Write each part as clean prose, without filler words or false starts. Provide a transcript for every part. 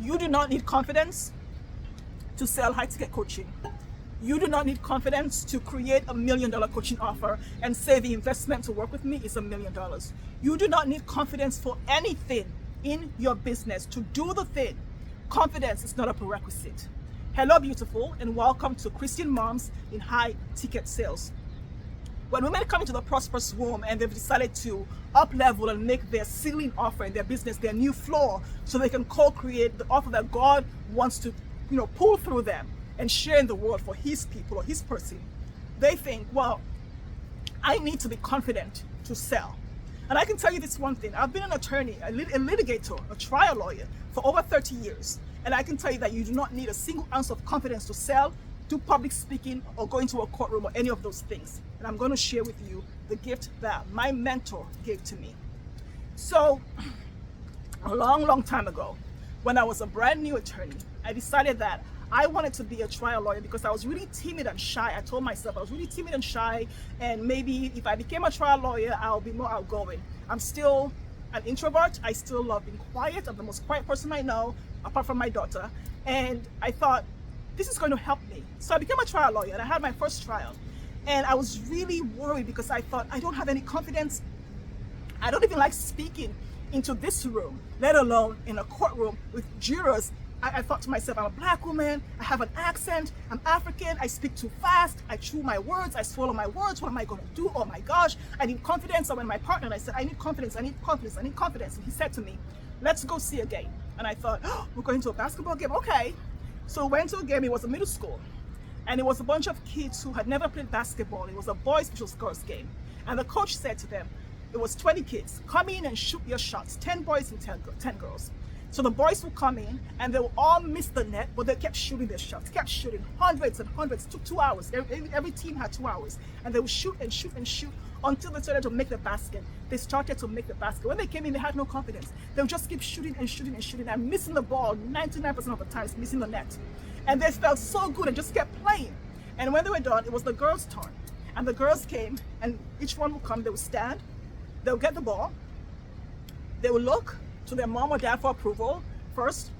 You do not need confidence to sell high-ticket coaching. You do not need confidence to create $1 million coaching offer and say the investment to work with me is $1 million. You do not need confidence for anything in your business to do the thing. Confidence is not a prerequisite. Hello, beautiful, and welcome to Christian Moms in High-Ticket Sales. When women come into the prosperous womb and they've decided to up-level and make their ceiling offer in their business their new floor so they can co-create the offer that God wants to, pull through them and share in the world for his people or his person, they think, well, I need to be confident to sell. And I can tell you this one thing. I've been an attorney, a litigator, a trial lawyer for over 30 years. And I can tell you that you do not need a single ounce of confidence to sell, do public speaking, or go into a courtroom or any of those things. And I'm going to share with you the gift that my mentor gave to me. So a long time ago, when I was a brand new attorney, I decided that I wanted to be a trial lawyer because I was really timid and shy. I told myself I was really timid and shy, and maybe if I became a trial lawyer, I'll be more outgoing. I'm still an introvert. I still love being quiet. I'm the most quiet person I know, apart from my daughter. And I thought, this is going to help me. So I became a trial lawyer and I had my first trial. And I was really worried because I thought, I don't have any confidence. I don't even like speaking into this room, let alone in a courtroom with jurors. I thought to myself, I'm a black woman, I have an accent, I'm African, I speak too fast, I chew my words, I swallow my words, what am I going to do? Oh my gosh, I need confidence. So when my partner, and I said, I need confidence, I need confidence, I need confidence. And he said to me, let's go see a game. And I thought, oh, we're going to a basketball game, okay. So we went to a game. It was a middle school. And it was a bunch of kids who had never played basketball. It was a boys versus girls game. And the coach said to them, it was 20 kids, come in and shoot your shots, 10 boys and 10 girls. So the boys will come in and they will all miss the net, but they kept shooting their shots, kept shooting hundreds and hundreds. It took 2 hours. Every team had 2 hours. And they would shoot and shoot and shoot until they started to make the basket. They started to make the basket. When they came in, they had no confidence. They would just keep shooting and shooting and shooting and missing the ball 99% of the times, missing the net. And they felt so good and just kept playing. And when they were done, it was the girls' turn. And the girls came, and each one would come, they would stand, they would get the ball, they would look to their mom or dad for approval first,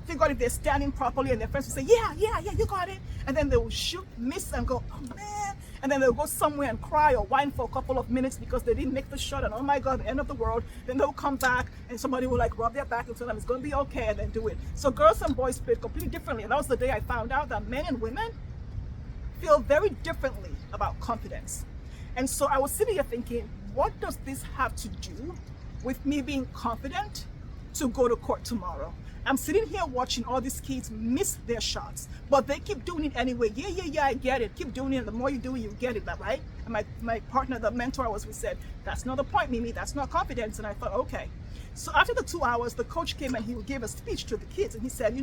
figure out if they're standing properly, and their friends would say, yeah, you got it. And then they would shoot, miss, and go, oh man. And then they'll go somewhere and cry or whine for a couple of minutes because they didn't make the shot, and oh my God, the end of the world. Then they'll come back and somebody will like rub their back and tell them it's going to be okay, and then do it. So girls and boys played completely differently. And that was the day I found out that men and women feel very differently about confidence. And so I was sitting here thinking, what does this have to do with me being confident to go to court tomorrow? I'm sitting here watching all these kids miss their shots, but they keep doing it anyway. Yeah, I get it. Keep doing it. The more you do it, you get it, right? And my partner, the mentor I was with, said, that's not the point, Mimi. That's not confidence. And I thought, okay. So after the 2 hours, the coach came and he gave a speech to the kids. And he said,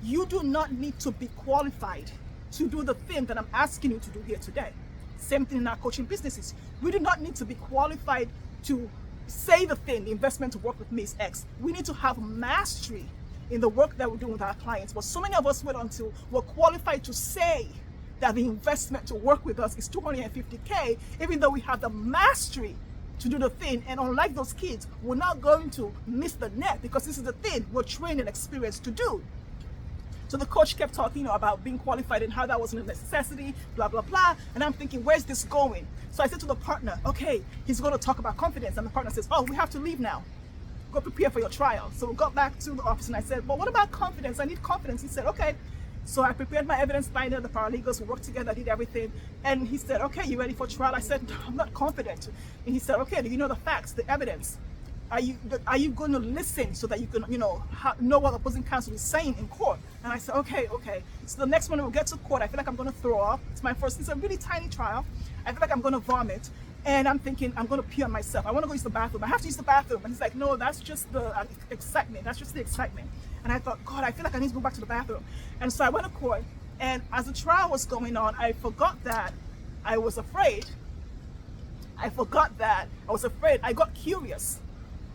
you do not need to be qualified to do the thing that I'm asking you to do here today. Same thing in our coaching businesses. We do not need to be qualified to say the thing, the investment to work with me is X. We need to have mastery in the work that we're doing with our clients. But so many of us wait until we're qualified to say that the investment to work with us is $250K, even though we have the mastery to do the thing. And unlike those kids, we're not going to miss the net because this is the thing we're trained and experienced to do. So the coach kept talking about being qualified and how that wasn't a necessity, blah, blah, blah. And I'm thinking, where's this going? So I said to the partner, okay, he's going to talk about confidence. And the partner says, oh, we have to leave now. Go prepare for your trial. So we got back to the office and I said, well, what about confidence? I need confidence. He said, okay. So I prepared my evidence binder, the paralegals, we worked together, did everything. And he said, okay, you ready for trial? I said, no, I'm not confident. And he said, okay, do you know the facts, the evidence? Are you going to listen so that you can, know what opposing counsel is saying in court? And I said, okay. So the next one we'll get to court, I feel like I'm going to throw up. It's a really tiny trial. I feel like I'm going to vomit. And I'm thinking, I'm going to pee on myself. I want to go use the bathroom. I have to use the bathroom. And he's like, no, that's just the excitement. That's just the excitement. And I thought, God, I feel like I need to go back to the bathroom. And so I went to court. And as the trial was going on, I forgot that I was afraid. I got curious.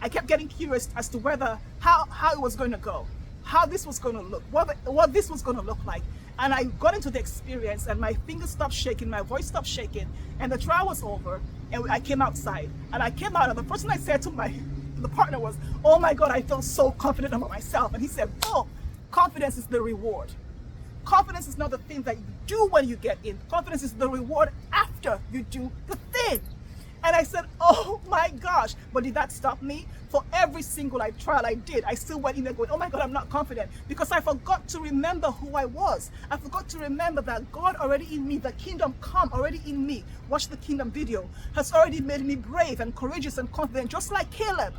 I kept getting curious as to how it was going to go, how this was going to look, what this was going to look like. And I got into the experience and my fingers stopped shaking, my voice stopped shaking, and the trial was over and I came outside. And I came out and the first thing I said to the partner was, oh my God, I felt so confident about myself. And he said, oh, Confidence is the reward. Confidence is not the thing that you do when you get in. Confidence is the reward after you do the thing. And I said, oh my gosh. But did that stop me? For every single trial I did, I still went in there going, oh my God, I'm not confident. Because I forgot to remember who I was. I forgot to remember that God already in me, the kingdom come already in me. Watch the kingdom video. Has already made me brave and courageous and confident. Just like Caleb.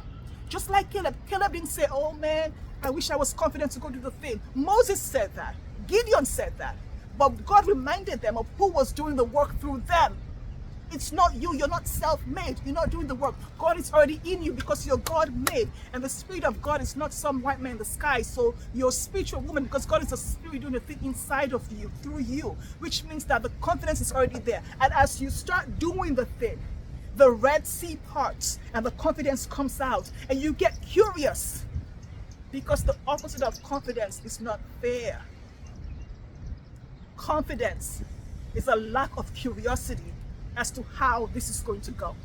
Just like Caleb. Caleb didn't say, oh man, I wish I was confident to go do the thing. Moses said that. Gideon said that. But God reminded them of who was doing the work through them. It's not you. You're not self-made. You're not doing the work. God is already in you because you're God-made. And the Spirit of God is not some white man in the sky. So you're a spiritual woman because God is a spirit doing a thing inside of you, through you. Which means that the confidence is already there. And as you start doing the thing, the Red Sea parts and the confidence comes out. And you get curious. Because the opposite of confidence is not fear. Confidence is a lack of curiosity as to how this is going to go.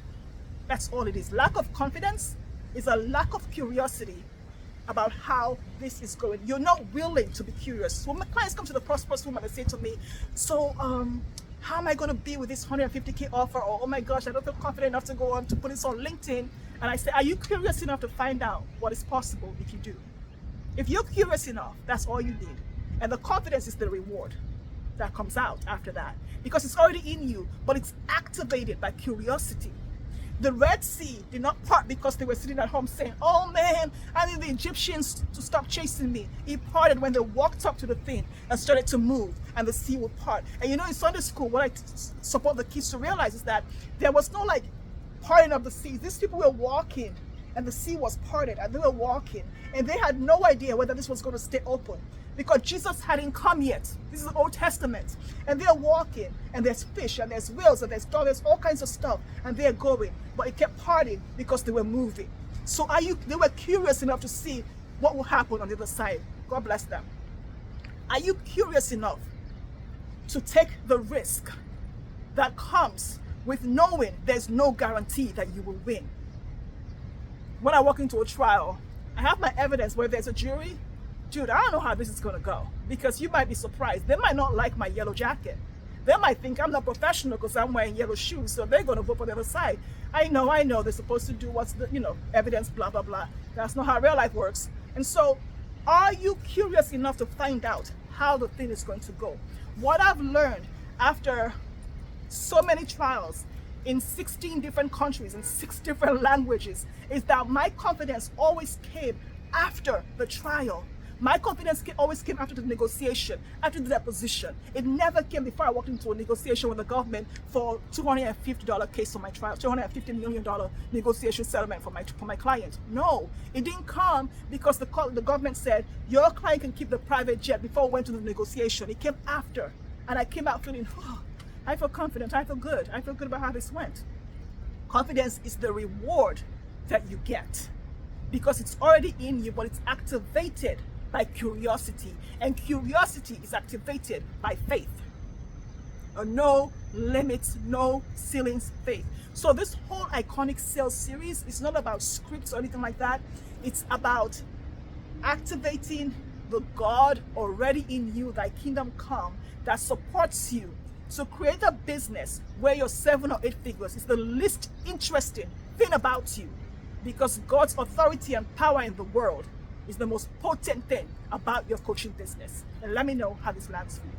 That's all it is. Lack of confidence is a lack of curiosity about how this is going. You're not willing to be curious. So when my clients come to the prosperous woman and say to me, so how am I going to be with this 150K offer? Or, oh my gosh, I don't feel confident enough to go on to put this on LinkedIn. And I say, are you curious enough to find out what is possible if you do? If you're curious enough, that's all you need. And the confidence is the reward that comes out after that, because it's already in you, but it's activated by curiosity. The Red Sea did not part because they were sitting at home saying, oh man, I need the Egyptians to stop chasing me. It parted when they walked up to the thing and started to move, and the sea would part. And you know, in Sunday school, what I support the kids to realize is that there was no like parting of the sea. These people were walking and the sea was parted and they were walking, and they had no idea whether this was going to stay open, because Jesus hadn't come yet. This is the Old Testament. And they're walking, and there's fish, and there's whales, and there's dogs, there's all kinds of stuff, and they're going. But it kept parting because they were moving. So they were curious enough to see what will happen on the other side. God bless them. Are you curious enough to take the risk that comes with knowing there's no guarantee that you will win? When I walk into a trial, I have my evidence where there's a jury. Dude, I don't know how this is going to go, because you might be surprised. They might not like my yellow jacket. They might think I'm not professional because I'm wearing yellow shoes, so they're going to vote for the other side. I know, they're supposed to do what's the, evidence, blah, blah, blah. That's not how real life works. And so, are you curious enough to find out how the thing is going to go? What I've learned after so many trials in 16 different countries and 6 different languages is that my confidence always came after the trial. My confidence always came after the negotiation, after the deposition. It never came before I walked into a negotiation with the government for $250 case on my trial, $250 million negotiation settlement for my client. No, it didn't come because the government said, your client can keep the private jet before we went to the negotiation. It came after. And I came out feeling, oh, I feel confident, I feel good. I feel good about how this went. Confidence is the reward that you get because it's already in you, but it's activated by curiosity, and curiosity is activated by faith. A no limits, no ceilings faith. So this whole iconic sales series is not about scripts or anything like that. It's about activating the God already in you, thy kingdom come, that supports you to create a business where your 7 or 8 figures is the least interesting thing about you, because God's authority and power in the world is the most potent thing about your coaching business. And let me know how this lands for you.